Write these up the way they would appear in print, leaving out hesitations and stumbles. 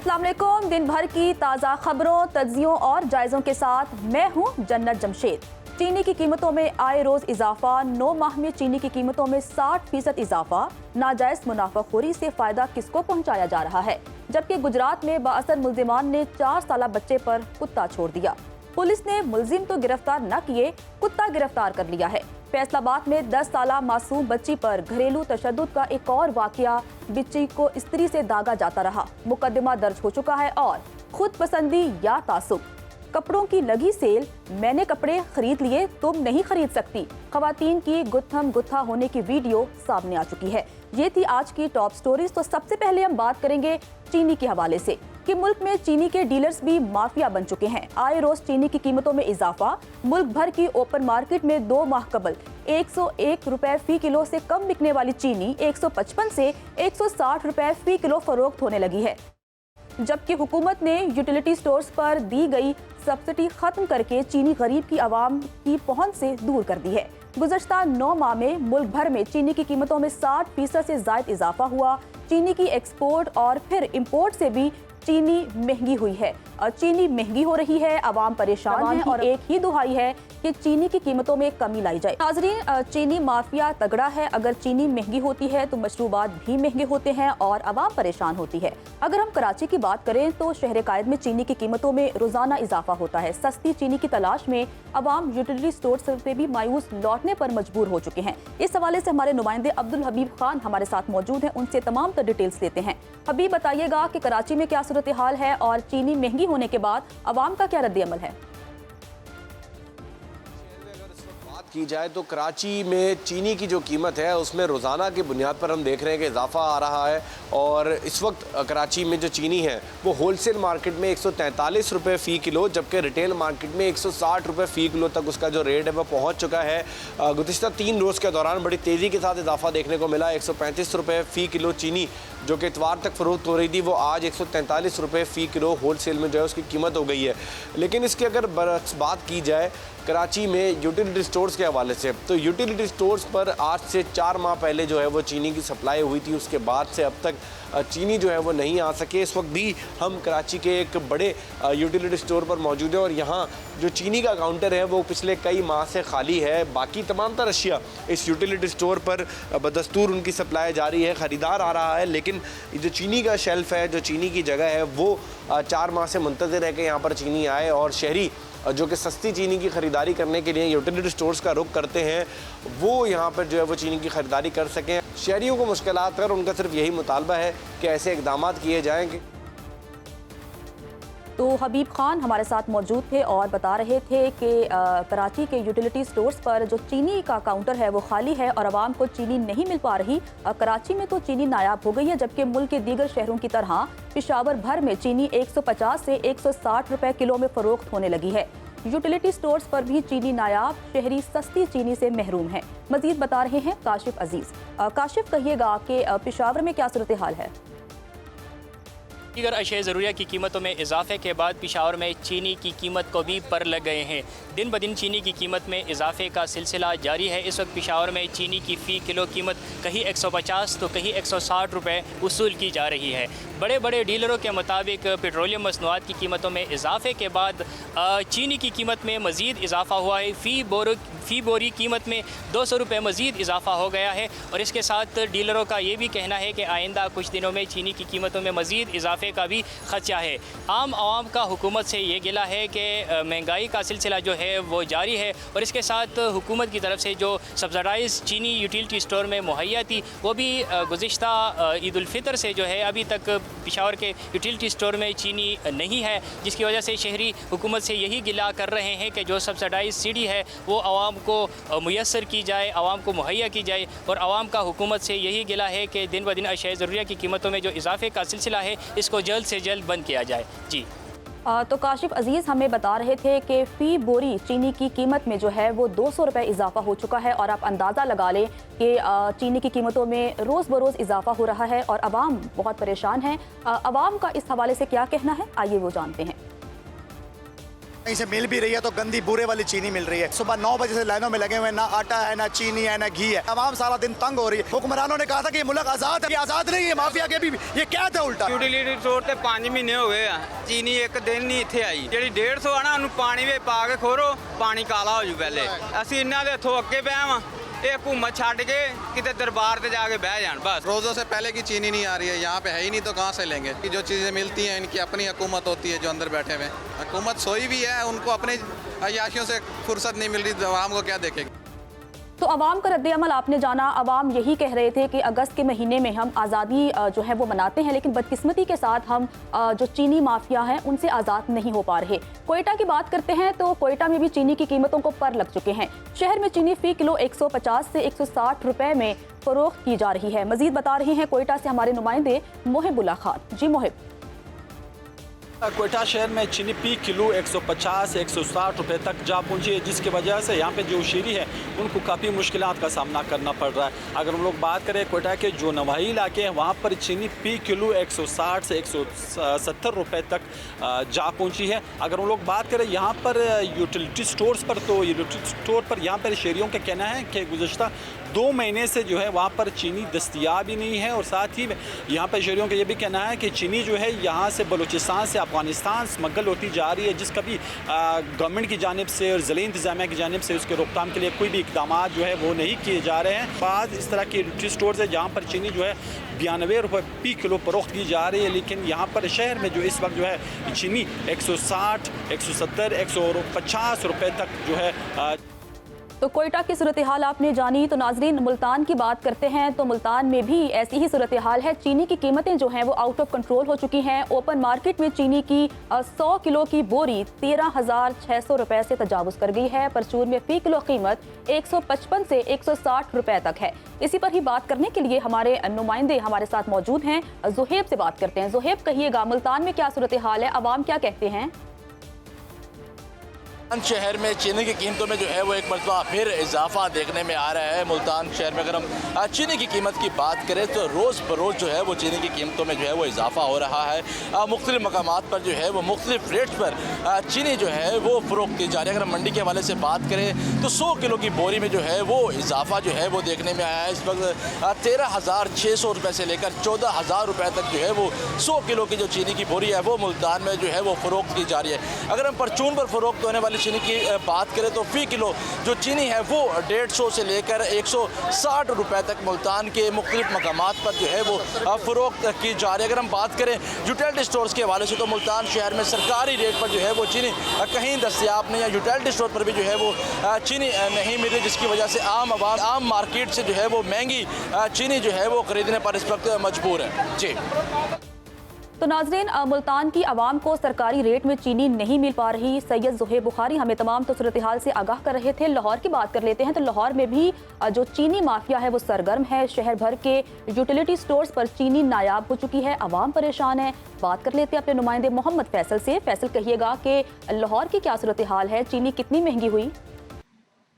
अस्सलाम वालेकुम। दिन भर की ताज़ा खबरों, तज्जियों और जायज़ों के साथ मैं हूं जन्नत जमशेद। चीनी की कीमतों में आए रोज़ इजाफा। 9 माह में चीनी की कीमतों में 60% इजाफा। नाजायज़ मुनाफाखोरी से फ़ायदा किसको पहुँचाया जा रहा है? जबकि गुजरात में बाअसर मुल्जिमान ने 4 साला बच्चे पर कुत्ता छोड़ दिया। पुलिस ने मुल्जिम तो गिरफ्तार न किए, कुत्ता गिरफ्तार कर लिया है। फैसलाबाद में 10 साला मासूम बच्ची पर घरेलू तशद्दुद का एक और वाकया। बच्ची को स्त्री से दागा जाता रहा। मुकदमा दर्ज हो चुका है और खुद पसंदी या तासुब। कपड़ों की लगी सेल, मैंने कपड़े खरीद लिए, तुम नहीं खरीद सकती। खवातीन की गुत्थम गुत्था होने की वीडियो सामने आ चुकी है। ये थी आज की टॉप स्टोरीज। तो सबसे पहले हम बात करेंगे चीनी के हवाले से कि मुल्क में चीनी के डीलर्स भी माफिया बन चुके हैं। आए रोज चीनी की कीमतों में इजाफा। मुल्क भर की ओपन मार्केट में 2 माह कबल 101 रुपए फी किलो से कम बिकने वाली चीनी 155 से 160 रुपए फी किलो फरोख्त होने लगी है। जबकि हुकूमत ने यूटिलिटी स्टोर्स पर दी गई सब्सिडी खत्म करके चीनी गरीब की आवाम की पहुंच से दूर कर दी है। गुज़श्ता 9 माह में मुल्क भर में चीनी की कीमतों में 60% से ज़ायद इजाफा हुआ। चीनी की एक्सपोर्ट और फिर इंपोर्ट से भी चीनी महंगी हुई है और चीनी महंगी हो रही है, आवाम परेशान है और एक ही दुहाई है कि चीनी की कीमतों में कमी लाई जाए। नाज़रीन, चीनी माफिया तगड़ा है। अगर चीनी महंगी होती है तो मशरूबात भी महंगे होते हैं और आवाम परेशान होती है। अगर हम कराची की बात करें तो शहर कायद में चीनी की कीमतों में रोजाना इजाफा होता है। सस्ती चीनी की तलाश में आवाम यूटिलिटी स्टोर से भी मायूस लौटने पर मजबूर हो चुके हैं। इस हवाले से हमारे नुमाइंदे अब्दुल हबीब खान हमारे साथ मौजूद हैं, उनसे तमाम तर डिटेल्स लेते हैं। हबीब, बताइएगा कि कराची में क्या सूरत हाल है और चीनी महंगी होने के बाद अवाम का क्या रद्द-ए-अमल है? की जाए तो कराची में चीनी की जो कीमत है उसमें रोज़ाना की बुनियाद पर हम देख रहे हैं कि इजाफा आ रहा है और इस वक्त कराची में जो चीनी है वो होलसेल मार्केट में 143 रुपये फ़ी किलो, जबकि रिटेल मार्केट में 160 रुपये फ़ी किलो तक उसका जो रेट है वो पहुंच चुका है। गुज़िश्ता 3 रोज़ के दौरान बड़ी तेज़ी के साथ इजाफा देखने को मिला। 135 रुपये फ़ी किलो चीनी जो कि इतवार तक फ़रोख्त हो रही थी वो आज 143 रुपये फ़ी किलो होलसेल में जो है उसकी कीमत हो गई है। लेकिन इसकी अगर बात की जाए कराची में यूटिलिटी स्टोर्स के हवाले से, तो यूटिलिटी स्टोर्स पर आज से 4 माह पहले जो है वो चीनी की सप्लाई हुई थी। उसके बाद से अब तक चीनी जो है वो नहीं आ सके। इस वक्त भी हम कराची के एक बड़े यूटिलिटी स्टोर पर मौजूद हैं और यहाँ जो चीनी का काउंटर है वो पिछले कई माह से खाली है। बाकी तमाम तर अशिया इस यूटिलिटी स्टोर पर बदस्तूर उनकी सप्लाई जारी है, ख़रीदार आ रहा है, लेकिन जो चीनी का शेल्फ है, जो चीनी की जगह है वो 4 माह से मुंतज़िर है कि यहाँ पर चीनी आए और शहरी जो कि सस्ती चीनी की ख़रीदारी करने के लिए यूटिलिटी स्टोर्स का रुख करते हैं वो यहाँ पर जो है वो चीनी की ख़रीदारी कर सकें। शहरियों को मुश्किलात कर उनका सिर्फ यही मुतालबा है कि ऐसे इक़दाम किए जाएँ कि तो हबीब खान हमारे साथ मौजूद थे और बता रहे थे कि कराची के यूटिलिटी स्टोर्स पर जो चीनी का काउंटर है वो खाली है और आवाम को चीनी नहीं मिल पा रही। कराची में तो चीनी नायाब हो गई है, जबकि मुल्क के दीगर शहरों की तरह पेशावर भर में चीनी 150 से 160 रुपए किलो में फरोख्त होने लगी है। यूटिलिटी स्टोर्स पर भी चीनी नायाब, शहरी सस्ती चीनी से महरूम है। मजीद बता रहे हैं काशिफ अजीज। काशिफ, कहिएगा कि पेशावर में क्या सूरत हाल है? दीगर अशे ज़रूरिया की कीमतों में इजाफे के बाद पेशावर में चीनी की कीमत को भी पर लग गए हैं। दिन ब दिन चीनी की कीमत में इजाफे का सिलसिला जारी है। इस वक्त पेशावर में चीनी की फ़ी किलो कीमत कहीं 150 तो कहीं 160 रुपये वसूल की जा रही है। बड़े बड़े डीलरों के मुताबिक पेट्रोलियम मसनूआत की कीमतों में इजाफे के बाद चीनी की कीमत में मज़ीद इजाफा हुआ है। फ़ी बोरी कीमत में 200 रुपये मज़ीद इजाफा हो गया है और इसके साथ डीलरों का ये भी कहना है कि आइंदा कुछ दिनों में चीनी की कीमतों में मज़ीद इजाफे का भी खदशा है। आम आवाम का हुकूमत से ये गिला है कि महंगाई का सिलसिला जो है वो जारी है और इसके साथ हुकूमत की तरफ से जो सब्सिडाइज चीनी यूटिलिटी स्टोर में मुहैया थी वो भी गुज़िश्ता ईद उल फितर से जो है अभी तक पेशावर के यूटिलिटी स्टोर में चीनी नहीं है, जिसकी वजह से शहरी हुकूमत से यही गिला कर रहे हैं कि जो सब्सिडाइज सीडी है वो आवाम को मुयस्सर की जाए, आवाम को मुहैया की जाए। और आवाम का हुकूमत से यही गिला है कि दिन ब दिन अशिया ज़रूरिया की कीमतों में जो इजाफे का सिलसिला है इसको जल्द से जल्द बंद किया जाए। जी तो काशिफ अजीज़ हमें बता रहे थे कि फ़ी बोरी चीनी की कीमत में जो है वो 200 रुपये इजाफा हो चुका है और आप अंदाज़ा लगा लें कि चीनी की कीमतों में रोज़ बरोज़ इजाफा हो रहा है और आवाम बहुत परेशान है। आवाम का इस हवाले से क्या कहना है, आइए वो जानते हैं। कहीं से मिल भी रही है तो गंदी बूरे वाली चीनी मिल रही है। सुबह 9 बजे से लाइनों में लगे हुए हैं, ना आटा है, ना चीनी है, ना घी है। तमाम सारा दिन तंग हो रही है। हुक्मरानों ने कहा था कि ये मुल्क आजाद है, ये आजाद नहीं है, माफिया के भी ये क्या था उल्टा। यूटिलिटी स्टोर ਤੇ 5 ਮਹੀਨੇ ਹੋ ਗਏ ਆ, ਚੀਨੀ ਇੱਕ ਦਿਨ ਨਹੀਂ ਇੱਥੇ ਆਈ। ਜਿਹੜੀ 150 ਆ ਨਾ ਉਹਨੂੰ ਪਾਣੀ ਵਿੱਚ ਪਾ ਕੇ ਖੋਰੋ, ਪਾਣੀ ਕਾਲਾ ਹੋ ਜੂ ਪਹਿਲੇ। ਅਸੀਂ ਇਹਨਾਂ ਦੇ ਹੱਥੋਂ ਅੱਗੇ ਪਏ ਆ, ਇਹ ਹਕੂਮਤ ਛੱਡ ਕੇ ਕਿਤੇ ਦਰਬਾਰ ਤੇ ਜਾ ਕੇ ਬਹਿ ਜਾਣ बस। रोज़ों से पहले की चीनी नहीं आ रही है, यहाँ पे है ही नहीं तो कहाँ से लेंगे। कि जो चीज़ें मिलती हैं इनकी अपनी हुकूमत होती है जो अंदर बैठे हुए। हुकूमत सोई भी है, उनको अपने अय्याशियों से फुर्सत नहीं मिल रही, आवाम को क्या देखेगी। तो अवाम का रद्द-ए-अमल आपने जाना। अवाम यही कह रहे थे कि अगस्त के महीने में हम आज़ादी जो है वो मनाते हैं, लेकिन बदकिस्मती के साथ हम जो चीनी माफिया हैं उनसे आज़ाद नहीं हो पा रहे। कोयटा की बात करते हैं तो कोयटा में भी चीनी की कीमतों को पर लग चुके हैं। शहर में चीनी फ़ी किलो 150 से 160 रुपए में फरोख्त की जा रही है। मजीद बता रहे हैं कोयटा से हमारे नुमाइंदे मोहिबुल्लाह खान। जी मोहिब। कोयटा शहर में चीनी पी किलो 150 से 160 रुपए तक जा पहुंची है, जिसकी वजह से यहाँ पे जो शहरी है उनको काफ़ी मुश्किलात का सामना करना पड़ रहा है। अगर हम लोग बात करें कोयटा के जो नवाही इलाके हैं वहाँ पर चीनी पी किलो 160 से 170 रुपए तक जा पहुंची है। अगर हम लोग बात करें यहाँ पर यूटिलिटी स्टोर्स पर, तो यूटिलिटी स्टोर पर यहाँ पर शहरियों का कहना है कि गुज़श्ता 2 महीने से जो है वहाँ पर चीनी दस्तयाब ही नहीं है। और साथ ही यहाँ पर शहरियों का ये भी कहना है कि चीनी जो है यहाँ से बलूचिस्तान से अफ़गानिस्तान स्मगल होती जा रही है, जिसका भी गवर्नमेंट की जानिब से और ज़िले इंतज़ामिया की जानिब से उसके रोकथाम के लिए कोई भी इकदाम जो है वो नहीं किए जा रहे हैं। बाद इस तरह के यूटिलिटी स्टोर्स है जहाँ पर चीनी जो है 92 रुपये फ़ी किलो फरोख्त की जा रही है, लेकिन यहाँ पर शहर में जो इस वक्त जो है चीनी 160, 170, 150 रुपये तक जो है। तो कोयटा की सूरत हाल आपने जानी। तो नाजरीन, मुल्तान की बात करते हैं तो मुल्तान में भी ऐसी ही सूरत हाल है। चीनी की कीमतें जो हैं वो आउट ऑफ कंट्रोल हो चुकी हैं। ओपन मार्केट में चीनी की 100 किलो की बोरी 13,600 रुपए से तजावुज़ कर गई है। परचून में फ़ी किलो कीमत 155 से 160 रुपए तक है। इसी पर ही बात करने के लिए हमारे नुमाइंदे हमारे साथ मौजूद हैं। ज़ुहैब से बात करते हैं। ज़ुहैब, कहिएगा मुल्तान में क्या सूरत हाल है, अवाम क्या कहते हैं? शहर में चीनी की कीमतों में जो है वो एक मरतबा फिर इजाफा देखने में आ रहा है। मुल्तान शहर में अगर हम चीनी की कीमत की बात करें तो रोज़ बरोज़ जो है वो चीनी की कीमतों में जो है वो इजाफा हो रहा है। मुख्तलिफ मकामात पर जो है वो मुख्तलिफ रेट्स पर चीनी जो है वो फ़रोख्त की जा रही है। अगर हम मंडी के हवाले से बात करें तो 100 किलो की बोरी में जो है वो इजाफा जो है वो देखने में आया है। इस वक्त 13,600 रुपये से लेकर 14,000 रुपये तक जो है वो 100 किलो की जो चीनी की बोरी है वो मुल्तान में जो है वो फ़रोख्त की जा रही है। अगर हम परचून पर फ़रोख्त होने वाली चीनी की बात करें तो फ़ी किलो जो चीनी है वो 150 से लेकर 160 रुपए तक मुल्तान के मुख्तलिफ मकामात पर जो है वो फ़रोख्त की जा रही है। अगर हम बात करें यूटिलिटी स्टोर्स के हवाले से तो मुल्तान शहर में सरकारी रेट पर जो है वो चीनी कहीं दस्तयाब नहीं है। यूटिलिटी स्टोर पर भी जो है वो चीनी नहीं मिल रही, जिसकी वजह से आम मार्केट से जो है वो महंगी चीनी जो है वो खरीदने पर इस वक्त मजबूर है। जी तो नाजरीन, मुल्तान की आवाम को सरकारी रेट में चीनी नहीं मिल पा रही। सैयद ज़ुहैब बुखारी हमें तमाम तो सूरत हाल से आगाह कर रहे थे। लाहौर की बात कर लेते हैं तो लाहौर में भी जो चीनी माफिया है वो सरगर्म है। शहर भर के यूटिलिटी स्टोर्स पर चीनी नायाब हो चुकी है, आवाम परेशान है। बात कर लेते हैं अपने नुमाइंदे मोहम्मद फैसल से। फैसल, कहिएगा कि लाहौर की क्या सूरत हाल है, चीनी कितनी महंगी हुई?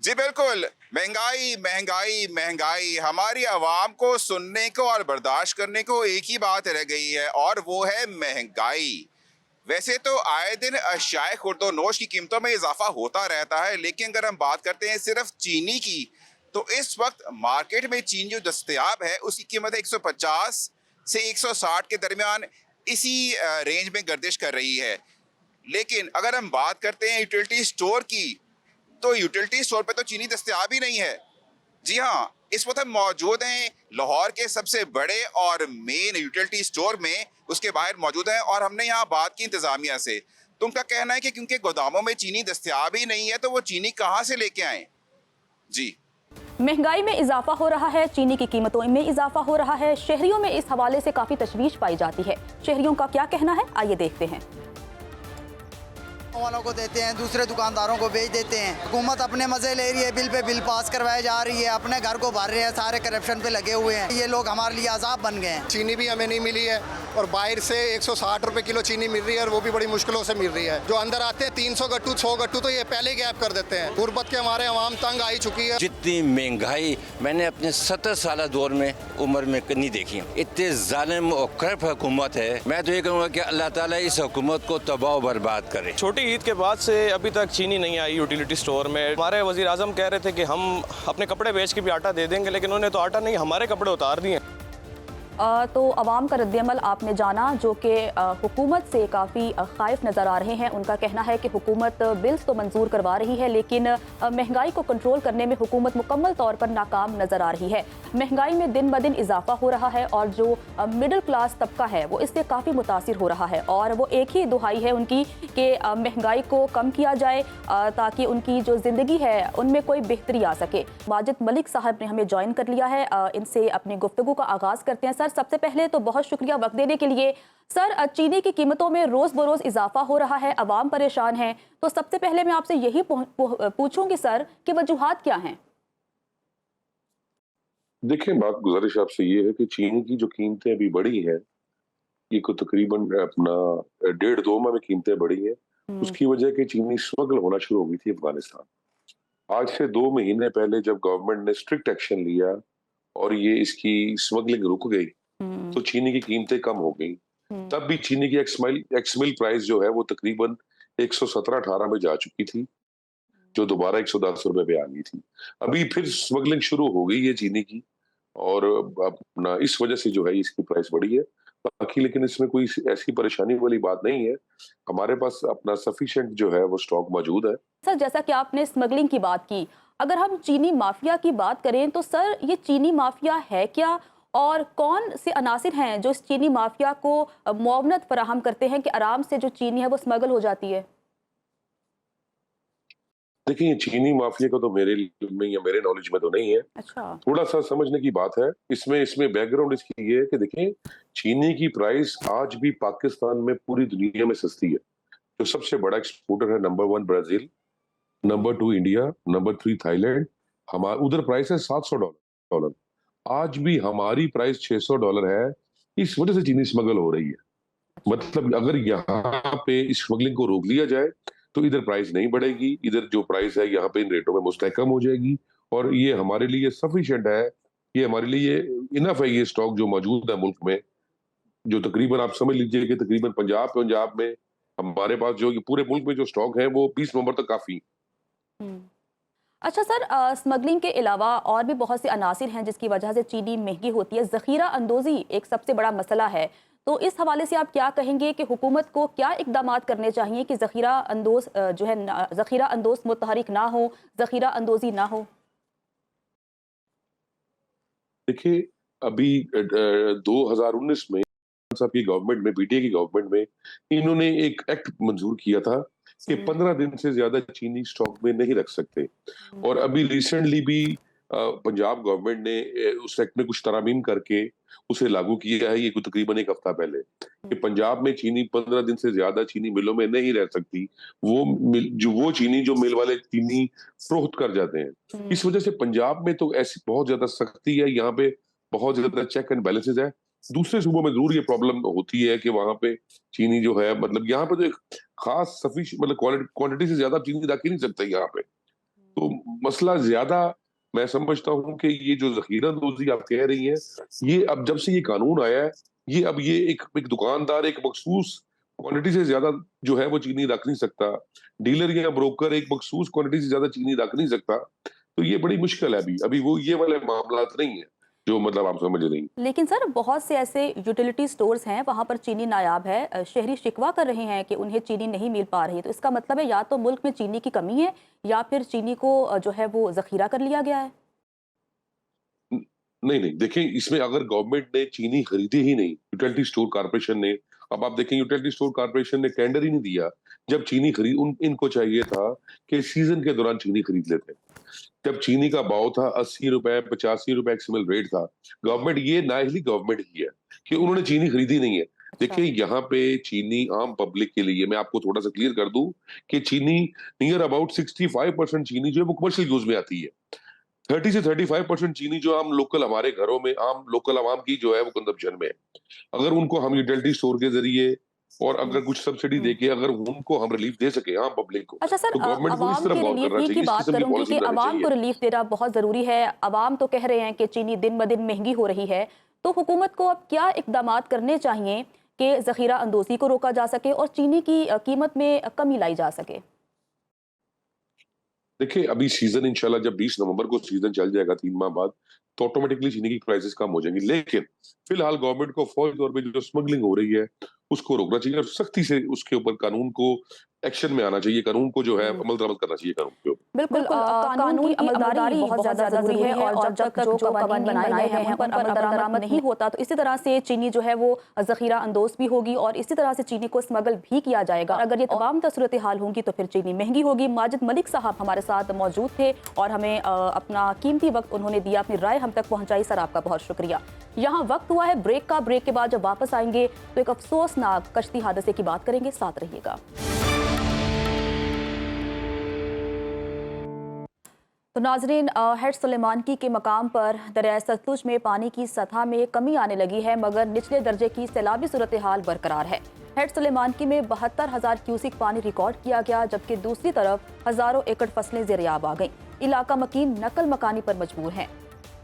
जी बिल्कुल, महंगाई महंगाई महंगाई। हमारी आवाम को सुनने को और बर्दाश्त करने को एक ही बात रह गई है और वो है महंगाई। वैसे तो आए दिन अशियाए खुर्दोनोश की कीमतों में इजाफा होता रहता है, लेकिन अगर हम बात करते हैं सिर्फ चीनी की तो इस वक्त मार्केट में चीनी जो दस्तयाब है उसकी कीमत 150 से 160 के दरमियान इसी रेंज में गर्दिश कर रही है। लेकिन अगर हम बात करते हैं यूटिलिटी स्टोर की तो यूटिलिटी स्टोर पे तो चीनी दस्तयाब ही नहीं है। जी हाँ, इस वक्त हम मौजूद हैं लाहौर के सबसे बड़े और मेन यूटिलिटी स्टोर में, उसके बाहर मौजूद हैं और हमने यहाँ बात की इंतज़ामिया से। तो उनका कहना है कि क्योंकि गोदामों में चीनी दस्तयाब ही नहीं है तो वो चीनी कहाँ से लेके आएँ। जी, महंगाई में इजाफा हो रहा है, चीनी की कीमतों में इजाफा हो रहा है। शहरियों में इस हवाले से काफ़ी तशवीश पाई जाती है। शहरियों का क्या कहना है, आइए देखते हैं। वालों को देते हैं, दूसरे दुकानदारों को बेच देते हैं। हुकूमत अपने मजे ले रही है, बिल पे बिल पास करवाए जा रही है, अपने घर को भर रहे हैं, सारे करप्शन पे लगे हुए हैं। ये लोग हमारे लिए अजाब बन गए हैं। चीनी भी हमें नहीं मिली है और बाहर से 160 रुपए किलो चीनी मिल रही है और वो भी बड़ी मुश्किलों से मिल रही है। जो अंदर आते हैं 300 गट्टू 100 गट्टू तो ये पहले ही गैप कर देते हैं। गुर्बत के हमारे अवाम तंग आई चुकी है। जितनी महंगाई मैंने अपने 70 साल दौर में उम्र में नहीं देखी। इतने जालिम और करप्ट हुकूमत है। मैं तो ये कहूँगा कि अल्लाह ताला इस हुकूमत को तबाह बर्बाद करे। छोटी ईद के बाद से अभी तक चीनी नहीं आई यूटिलिटी स्टोर में। हमारे वजीर आजम कह रहे थे कि हम अपने कपड़े बेच के भी आटा दे देंगे, लेकिन उन्होंने तो आटा नहीं, हमारे कपड़े उतार दिए। तो अवाम का रद्दअमल आपने जाना, जो कि हुकूमत से काफ़ी खाइफ नज़र आ रहे हैं। उनका कहना है कि हुकूमत बिल्स तो मंजूर करवा रही है, लेकिन महंगाई को कंट्रोल करने में हुकूमत मुकम्मल तौर पर नाकाम नज़र आ रही है। महंगाई में दिन ब दिन इजाफा हो रहा है और जो मिडिल क्लास तबका है वो इससे काफ़ी मुतासिर हो रहा है, और वो एक ही दुहाई है उनकी कि महंगाई को कम किया जाए ताकि उनकी जो ज़िंदगी है उनमें कोई बेहतरी आ सके। माजिद मलिक साहब ने हमें ज्वाइन कर लिया है, इनसे अपनी गुफ्तगू का आगाज़ करते हैं। सर, सबसे पहले तो बहुत शुक्रिया वक्त देने के लिए। सर, चीनी की कीमतों में रोज़ बरोज़ इजाफा हो रहा है, अवाम परेशान है, तो सबसे पहले मैं आपसे यही पूछूंगी सर कि वजूहात क्या हैं? देखिए, बात गुजारिश आपसे ये है कि चीनी की जो कीमतें अभी बढ़ी हैं, ये को तकरीबन अपना 1.5-2 माह में कीमतें बढ़ी हैं। उसकी वजह कि चीनी स्मगल होना शुरू हो गई थी अफगानिस्तान। आज से 2 महीने पहले जब गवर्नमेंट ने स्ट्रिक्ट एक्शन लिया और ये इसकी स्मगलिंग रुक गई, तो चीनी की कीमतें कम हो गई। तब भी चीनी की एक्स मिल प्राइस जो है वो तकरीबन 117-18 में जा चुकी थी, जो दोबारा 110 रुपए पे आ गई थी। अभी फिर स्मगलिंग शुरू हो गई है चीनी की, और अपना इस वजह से जो है इसकी प्राइस बढ़ी है। बाकी लेकिन इसमें कोई ऐसी परेशानी वाली बात नहीं है। हमारे पास अपना सफिशिएंट जो है वो स्टॉक मौजूद है। सर, जैसा कि आपने स्मगलिंग की बात की, अगर हम चीनी माफिया की बात करें तो सर ये चीनी माफिया है क्या, और कौन से अनासिर हैं जो इस चीनी माफिया को मुआवनत फराहम करते हैं कि आराम से जो चीनी है वो स्मगल हो जाती है? देखिए, चीनी माफिया का तो मेरे में या मेरे नॉलेज में तो नहीं है। अच्छा। थोड़ा सा समझने की बात है इसमें बैकग्राउंड इसकी ये है कि देखिए, चीनी की प्राइस आज भी पाकिस्तान में पूरी दुनिया में सस्ती है। जो सबसे बड़ा एक्सपोर्टर है, number 1 Brazil, number 2 India, number 3 Thailand. हमारा उधर प्राइस है $700। आज भी हमारी प्राइस $600 है। इस वजह से चीनी स्मगल हो रही है। मतलब अगर यहाँ पे इस स्मगलिंग को रोक लिया जाए तो इधर प्राइस नहीं बढ़ेगी, इधर जो प्राइस है यहाँ पे इन रेटों में मुस्तहकम हो जाएगी, और ये हमारे लिए सफिशिएंट है, ये हमारे लिए इनफ है। ये स्टॉक जो मौजूद है मुल्क में, जो तकरीबन आप समझ लीजिए कि तकरीबन पंजाब में हमारे पास जो पूरे मुल्क में जो स्टॉक है वो 20 नवंबर तक काफी। अच्छा सर, स्मगलिंग के अलावा और भी बहुत से अनासिर हैं जिसकी वजह से चीनी महंगी होती है। ज़ख़ीरा अंदोज़ी एक सबसे बड़ा मसला है, तो इस हवाले से आप क्या कहेंगे कि हुकूमत को क्या इक़दामात करने चाहिए कि ज़ख़ीरा अंदोज़ जो है ज़ख़ीरा अंदोज़ मुतहरिक ना हो, ज़ख़ीरा अंदोज़ी ना हो? देखिए, अभी 2019 में साहब की गवर्नमेंट में, पीटीआई की गवर्नमेंट में, इन्होंने एक एक्ट मंजूर किया था कि 15 दिन से ज्यादा चीनी स्टॉक में नहीं रख सकते। और अभी रिसेंटली भी पंजाब गवर्नमेंट ने उस एक्ट में कुछ तरामीम करके उसे लागू किया है। ये तकरीबन 1 हफ्ता पहले कि पंजाब में चीनी 15 दिन से ज्यादा चीनी मिलों में नहीं रह सकती। वो चीनी जो मिल वाले चीनी फरोख्त कर जाते हैं। इस वजह से पंजाब में तो ऐसी बहुत ज्यादा सख्ती है, यहाँ पे बहुत ज्यादा चेक एंड बैलेंसेज है। दूसरे सूबों में जरूर ये प्रॉब्लम होती है कि वहां पे चीनी जो है, मतलब यहाँ पे तो एक खास मतलब क्वांटिटी से ज्यादा चीनी रख ही नहीं सकता यहाँ पे। तो मसला ज्यादा मैं समझता हूँ कि ये जो ज़ख़ीरा अंदोज़ी आप कह रही हैं, ये अब जब से ये कानून आया है, ये अब ये एक दुकानदार एक मखसूस क्वांटिटी से ज्यादा जो है वो चीनी रख नहीं सकता। डीलर या ब्रोकर एक मखसूस क्वांटिटी से ज्यादा चीनी रख नहीं सकता। तो ये बड़ी मुश्किल है। अभी वो ये वाले मामला नहीं है जो मतलब आप समझ रही। लेकिन सर, बहुत से ऐसे यूटिलिटी स्टोर्स हैं वहाँ पर चीनी नायाब है, शहरी शिकवा कर रहे हैं कि उन्हें चीनी नहीं मिल पा रही। तो इसका मतलब है या तो मुल्क में चीनी की कमी है या फिर चीनी को जो है वो ज़ख़ीरा कर लिया गया है। नहीं, देखिए, इसमें अगर गवर्नमेंट ने चीनी खरीदी ही नहीं, यूटिलिटी स्टोर कॉर्पोरेशन ने, अब आप देखें यूटिलिटी स्टोर कॉर्पोरेशन ने टेंडर ही नहीं दिया। जब चीनी इनको चाहिए था कि सीजन के दौरान चीनी खरीद लेते। जब चीनी का भाव था 80 रुपए 85 रुपए एक्सएमएल रेट था, गवर्नमेंट ये नाअहली गवर्नमेंट ही है कि उन्होंने चीनी खरीदी नहीं है। देखिए, यहाँ पे चीनी आम पब्लिक के लिए, मैं आपको थोड़ा सा क्लियर कर दूं कि चीनी नियर अबाउट 65% चीनी जो है वो कमर्शियल यूज में आती है। 30 से 35% चीनी जो हम लोकल हमारे घरों में आम लोकल आवाम की जो है वो कंजप्शन में है। अगर उनको हम यूटिलिटी स्टोर के जरिए और अगर कुछ सब्सिडी देके अगर उनको हम रिलीफ दे सके आम पब्लिक को, अच्छा सर, तो गवर्नमेंट को इस अवाम तरह के गौर रिलीफ करना ही चाहिए, की इस बात किस्म की करूंगी पॉलिसी कि बनानी अवाम को चाहिए। रिलीफ देना बहुत ज़रूरी है। अवाम तो कह रहे हैं कि चीनी दिन ब दिन महंगी हो रही है, तो हुकूमत को अब क्या इकदाम करने चाहिए कि ज़ख़ीरा अंदोज़ी को रोका जा सके और चीनी की कीमत में कमी लाई जा सके? देखिए अभी सीजन इंशाल्लाह जब 20 नवंबर को सीजन चल जाएगा 3 माह बाद, तो ऑटोमेटिकली चीनी की प्राइसेस कम हो जाएंगी। लेकिन फिलहाल गवर्नमेंट को फौरी तौर पे जो स्मगलिंग हो रही है उसको रोकना चाहिए और सख्ती से उसके ऊपर कानून को एक्शन में आना चाहिए, कानून को जो है अमल दरामद करना चाहिए कानून के ऊपर। बिल्कुल, कानून की अमलदारी बहुत ज़्यादा ज़रूरी है और जब तक जो कवानीन बनाए गए हैं उन पर अमल दरामद नहीं होता, तो इसी तरह से चीनी जो है वो ज़ख़ीरा अंदोज़ भी होगी और इसी तरह से चीनी को स्मगल भी किया जाएगा। अगर ये तमाम सूरत हाल होंगी तो फिर चीनी महंगी होगी। माजिद मलिक साहब हमारे साथ मौजूद थे और हमें अपना कीमती वक्त उन्होंने दिया, अपनी राय हम तक पहुँचाई। सर आपका बहुत शुक्रिया। यहाँ वक्त हुआ है ब्रेक का। ब्रेक के बाद जब वापस आएंगे तो एक अफसोसनाक कश्ती हादसे की बात करेंगे, साथ रहिएगा। तो नाजरीन, हेड सुलेमानकी के मकाम पर दरिया सतलुज में पानी की सतह में कमी आने लगी है, मगर निचले दर्जे की सैलाबी सूरत हाल बरकरार है। हेड सुलेमानकी में 72,000 क्यूसिक पानी रिकॉर्ड किया गया, जबकि दूसरी तरफ हज़ारों एकड़ फसलें ज़ेरियाब आ गईं। इलाका मकीन नकल मकानी पर मजबूर हैं।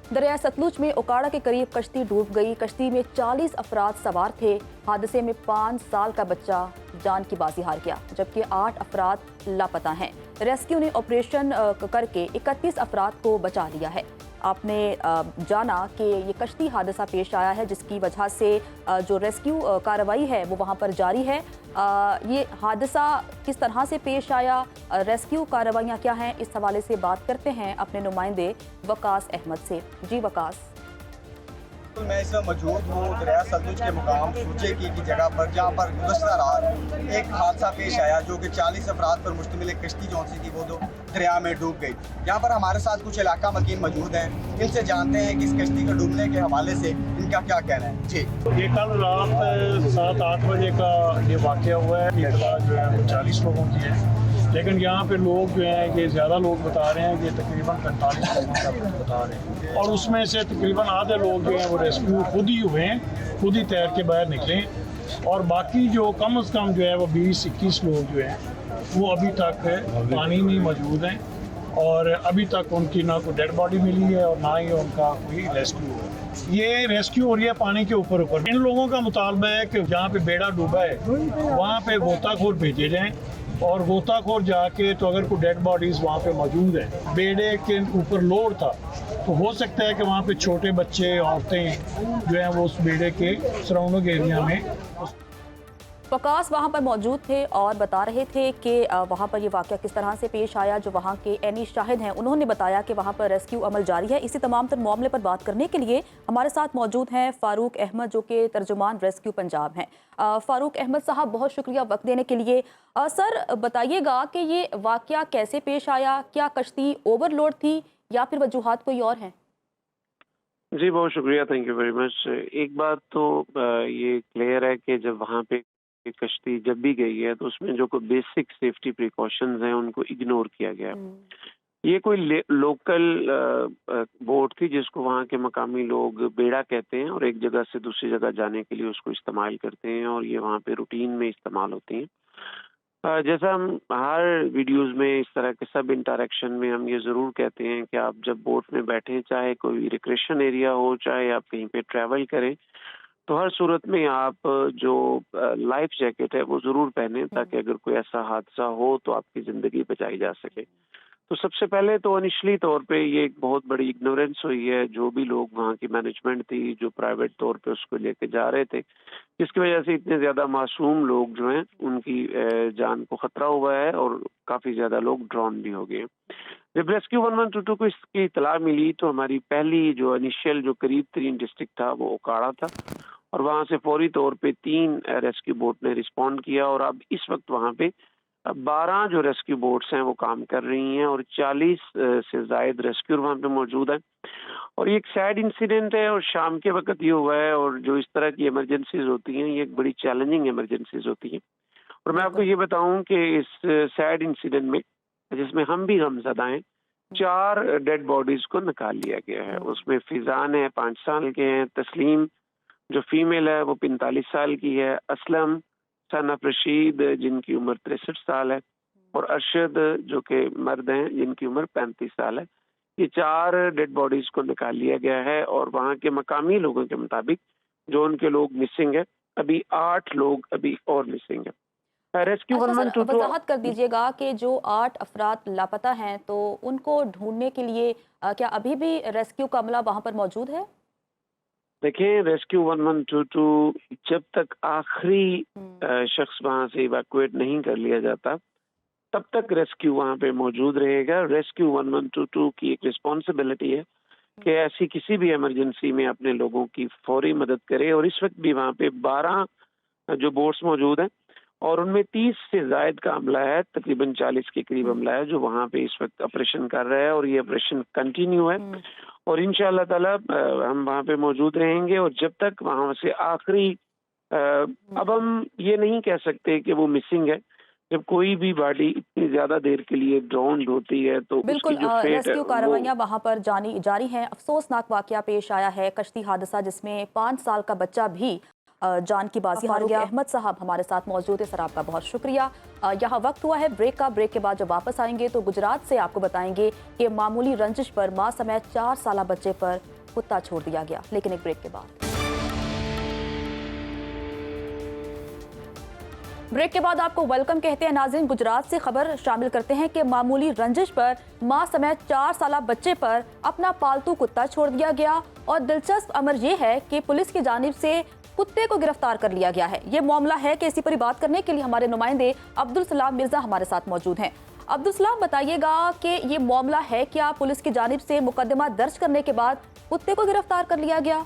दरिया सतलुज में ओकाड़ा के करीब कश्ती डूब गई। कश्ती में 40 अफराद सवार थे। हादसे में 5 साल का बच्चा जान की बाजी हार गया, जबकि 8 अफराद लापता हैं। रेस्क्यू ने ऑपरेशन करके 31 अफराद को बचा लिया है। आपने जाना कि ये कश्ती हादसा पेश आया है, जिसकी वजह से जो रेस्क्यू कार्रवाई है वो वहाँ पर जारी है। ये हादसा किस तरह से पेश आया, रेस्क्यू कार्रवाइयाँ क्या हैं, इस हवाले से बात करते हैं अपने नुमाइंदे वकास अहमद से। जी वकास। मैं इस वक्त मौजूद हूँ दरिया सतलुज के मुकाम सूचे की जगह पर, जहाँ पर गुज़श्ता रात एक हादसा पेश आया जो कि 40 अफराद पर मुश्तमिल एक कश्ती जो सी थी वो तो दरिया में डूब गई। यहाँ पर हमारे साथ कुछ इलाका मकीन मौजूद हैं, इनसे जानते हैं कि इस कश्ती के डूबने के हवाले से इनका क्या कहना है। जी, ये कल रात 7-8 बजे का ये वाक़या हुआ है। ये जो है 40 लोगों की है, लेकिन यहाँ पे लोग जो हैं ये ज़्यादा लोग बता रहे हैं कि तकरीबन 45 लोगों का बता रहे हैं, और उसमें से तकरीबन आधे लोग जो हैं वो रेस्क्यू खुद ही हुए हैं, खुद ही तैर के बाहर निकले, और बाकी जो कम से कम जो है वो 20-21 लोग जो हैं वो अभी तक पानी में मौजूद हैं, और अभी तक उनकी ना कोई डेड बॉडी मिली है और ना ही उनका कोई रेस्क्यू हुआ है। ये रेस्क्यू हो रही है पानी के ऊपर। इन लोगों का मुतालबा है कि जहाँ पे बेड़ा डूबा है वहाँ पे गोताखोर भेजे जाएं, और गोताखोर जाके तो अगर कोई डेड बॉडीज वहाँ पे मौजूद है, बेड़े के ऊपर लोड था, तो हो सकता है कि वहाँ पे छोटे बच्चे औरतें जो हैं वो उस बेड़े के सराउंडिंग एरिया में। वकास वहाँ पर मौजूद थे और बता रहे थे कि वहाँ पर ये वाक़या किस तरह से पेश आया। जो वहाँ के एनी शाहिद हैं उन्होंने बताया कि वहाँ पर रेस्क्यू अमल जारी है। इसी तमाम तर मामले पर बात करने के लिए हमारे साथ मौजूद हैं फ़ारूक अहमद, जो कि तर्जुमान रेस्क्यू पंजाब हैं। फ़ारूक अहमद साहब, बहुत शुक्रिया वक्त देने के लिए। सर बताइएगा कि ये वाक़या कैसे पेश आया, क्या कश्ती ओवरलोड थी या फिर वजूहात कोई और हैं? जी बहुत शुक्रिया, थैंक यू वेरी मच। एक बात तो ये क्लियर है कि जब वहाँ पे कश्ती जब भी गई है तो उसमें जो कोई बेसिक सेफ्टी प्रिकॉशंस हैं उनको इग्नोर किया गया। ये कोई लोकल बोट थी जिसको वहाँ के मकामी लोग बेड़ा कहते हैं, और एक जगह से दूसरी जगह जाने के लिए उसको इस्तेमाल करते हैं, और ये वहाँ पे रूटीन में इस्तेमाल होती हैं। जैसा हम हर वीडियोस में इस तरह के सब इंटरेक्शन में हम ये ज़रूर कहते हैं कि आप जब बोट में बैठें, चाहे कोई रिक्रेशन एरिया हो, चाहे आप कहीं पे ट्रैवल करें, तो हर सूरत में आप जो लाइफ जैकेट है वो ज़रूर पहनें, ताकि अगर कोई ऐसा हादसा हो तो आपकी ज़िंदगी बचाई जा सके। तो सबसे पहले तो इनिशली तौर पे ये एक बहुत बड़ी इग्नोरेंस हुई है। जो भी लोग वहाँ की मैनेजमेंट थी जो प्राइवेट तौर पे उसको लेके जा रहे थे, जिसकी वजह से इतने ज़्यादा मासूम लोग जो हैं उनकी जान को ख़तरा हुआ है, और काफ़ी ज़्यादा लोग ड्रॉन भी हो गए। जब रेस्क्यू 1122 को इसकी इतला मिली तो हमारी पहली जो इनिशियल जो करीब तरीन डिस्ट्रिक्ट था वो ओकाड़ा था, और वहाँ से फौरी तौर पे 3 रेस्क्यू बोट ने रिस्पॉन्ड किया, और अब इस वक्त वहाँ पे 12 जो रेस्क्यू बोट्स हैं वो काम कर रही हैं, और 40 से ज़ायद रेस्क्यूर वहाँ पे मौजूद हैं। और ये एक सैड इंसिडेंट है, और शाम के वक्त ये हुआ है, और जो इस तरह की इमरजेंसीज होती हैं ये एक बड़ी चैलेंजिंग इमरजेंसीज होती हैं। और मैं आपको ये बताऊं कि इस सैड इंसिडेंट में, जिसमें हम भी गमज़दा हैं, 4 डेड बॉडीज को निकाल लिया गया है। उसमें फिजान है 5 साल के हैं, तस्लीम जो फीमेल है वो 45 साल की है, असलम सन ऑफ रशीद जिनकी उम्र 63 साल है, और अरशद जो कि मर्द हैं जिनकी उम्र 35 साल है। ये 4 डेड बॉडीज को निकाल लिया गया है और वहाँ के मकामी लोगों के मुताबिक जो उनके लोग मिसिंग है, अभी 8 लोग अभी और मिसिंग है। रेस्क्यू वजाहत कर दीजिएगा कि जो 8 अफराद लापता हैं तो उनको ढूंढने के लिए क्या अभी भी रेस्क्यू का अमला वहाँ पर मौजूद है? देखिए, रेस्क्यू 1122 जब तक आखिरी शख्स वहाँ से इवैक्यूएट नहीं कर लिया जाता तब तक रेस्क्यू वहाँ पे मौजूद रहेगा। रेस्क्यू 1122 की एक रिस्पॉन्सिबिलिटी है कि ऐसी किसी भी इमरजेंसी में अपने लोगों की फौरी मदद करे, और इस वक्त भी वहाँ पे 12 जो बोट्स मौजूद हैं और उनमें 30 से जायद का अमला है, तकरीबन 40 के करीब अमला है जो वहाँ पे इस वक्त ऑपरेशन कर रहा है, और ये ऑपरेशन कंटिन्यू है और इंशाअल्लाह ताला हम वहाँ पे मौजूद रहेंगे। और जब तक वहाँ से आखिरी अब हम ये नहीं कह सकते कि वो मिसिंग है। जब कोई भी बॉडी इतनी ज्यादा देर के लिए ड्राउन्ड होती है तो बिल्कुल उसकी जो फेट रेस्क्यू कार्रवाइयाँ वहाँ पर जारी हैं। अफसोसनाक वाकया पेश आया है, कश्ती हादसा जिसमें 5 साल का बच्चा भी जान की बाजी हार गया। अहमद साहब हमारे साथ मौजूद है, सर आपका बहुत शुक्रिया। यहाँ वक्त हुआ है ब्रेक का। ब्रेक के बाद जब वापस आएंगे तो गुजरात से आपको बताएंगे कि मामूली रंजिश पर मां समेत 4 साल बच्चे पर कुत्ता छोड़ दिया गया, लेकिन एक ब्रेक के बाद। ब्रेक के बाद आपको वेलकम कहते हैं नाज़रीन। गुजरात से खबर शामिल करते हैं कि मामूली रंजिश पर मां समेत 4 साल बच्चे पर अपना पालतू कुत्ता छोड़ दिया गया। और दिलचस्प अमर ये है कि पुलिस की जानिब से कुत्ते को गिरफ्तार कर लिया गया है। ये मामला है कि इसी पर बात करने के लिए हमारे नुमाइंदे अब्दुल सलाम मिर्जा हमारे साथ मौजूद हैं। अब्दुल सलाम, बताइएगा कि ये मामला है क्या पुलिस की जानिब से मुकदमा दर्ज करने के बाद कुत्ते को गिरफ्तार कर लिया गया?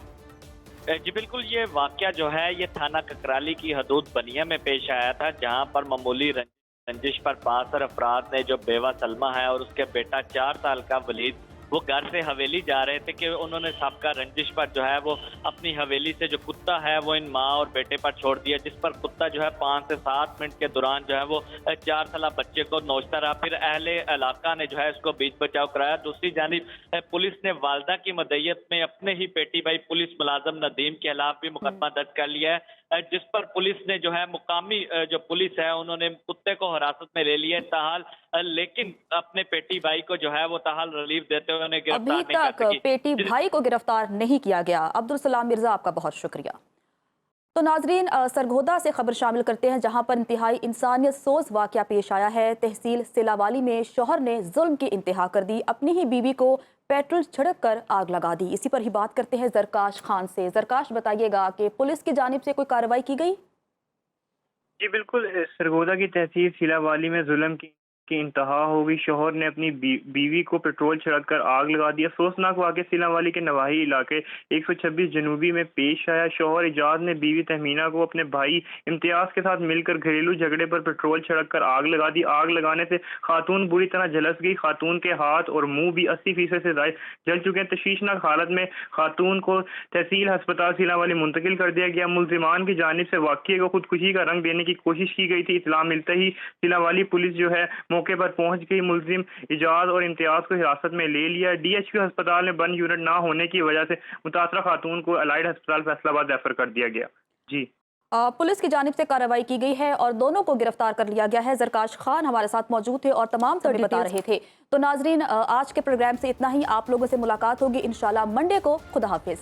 जी बिल्कुल, ये वाकया जो है ये थाना ककराली की हदूद बनिया में पेश आया था, जहां पर मामूली रंजिश पर 5 अफराद ने, जो बेवा सलमा है और उसके बेटा 4 साल का वलीद, वो घर से हवेली जा रहे थे कि उन्होंने सबका रंजिश पर जो है वो अपनी हवेली से जो कुत्ता है वो इन माँ और बेटे पर छोड़ दिया, जिस पर कुत्ता जो है 5 से 7 मिनट के दौरान जो है वो 4 साल बच्चे को नोचता रहा। फिर अहले इलाका ने जो है इसको बीच बचाव कराया। दूसरी जानिब पुलिस ने वालदा की मदय्यत में अपने ही पेटी भाई पुलिस मुलाजम नदीम के खिलाफ भी मुकदमा दर्ज कर लिया है, जिस पर पुलिस ने जो है मुकामी जो पुलिस है उन्होंने कुत्ते को हिरासत में ले लिया ताहाल, लेकिन अपने पेटी भाई को जो है वो ताहाल रिलीफ देते हुए उन्हें गिरफ्तार नहीं कर सकी। अभी तक पेटी भाई को गिरफ्तार नहीं किया गया। अब्दुल सलाम मिर्जा, आपका बहुत शुक्रिया। तो नाजरीन, सरगोदा से खबर शामिल करते हैं, जहां पर इंतहाई इंसानियत सोज वाकया पेश आया है। तहसील सिलावाली में शौहर ने जुल्म की इंतहा कर दी, अपनी ही बीवी को पेट्रोल छिड़क कर आग लगा दी। इसी पर ही बात करते हैं जरकाश खान से। जरकाश, बताइएगा कि पुलिस की जानिब से कोई कार्रवाई की गई? जी बिल्कुल, सरगोदा की तहसील सिलावाली में जुल्म की इंतहा हो गई। शोहर ने अपनी बीवी को पेट्रोल छिड़ककर आग लगा दिया। अफसोसनाक वाक़या सिलावाली के नवाही इलाके 126 जनूबी में पेश आया। शोहर इजाज ने बीवी तहमीना को अपने भाई इम्तियाज के साथ मिलकर घरेलू झगड़े पर पेट्रोल छिड़ककर आग लगा दी। आग लगाने से खातून बुरी तरह झुलस गई। खातून के हाथ और मुंह भी 80% से ज्यादा जल चुके हैं। तशवीशनाक हालत में खातून को तहसील अस्पताल सिलावाली मुंतकिल कर दिया गया। मुलजिमान की जानिब से वाक़ये को खुदकुशी का रंग देने की कोशिश की गई थी। इत्तला मिलते ही सिलावाली पुलिस जो है मौके पर पहुंच गई। मुलजिम इजाज और इम्तियाज को हिरासत में ले लिया। DHQ अस्पताल में बंद यूनिट ना होने की वजह से मुतासरा खातून को अलाइड अस्पताल फैसलाबाद रेफर कर दिया गया। जी, पुलिस की जानिब से कार्रवाई की गई है और दोनों को गिरफ्तार कर लिया गया है। जरकाश खान हमारे साथ मौजूद थे और तमाम तरीके बता रहे थे। तो नाजरीन, आज के प्रोग्राम से इतना ही। आप लोगों से मुलाकात होगी इंशाल्लाह मंडे को। खुदा हाफिज।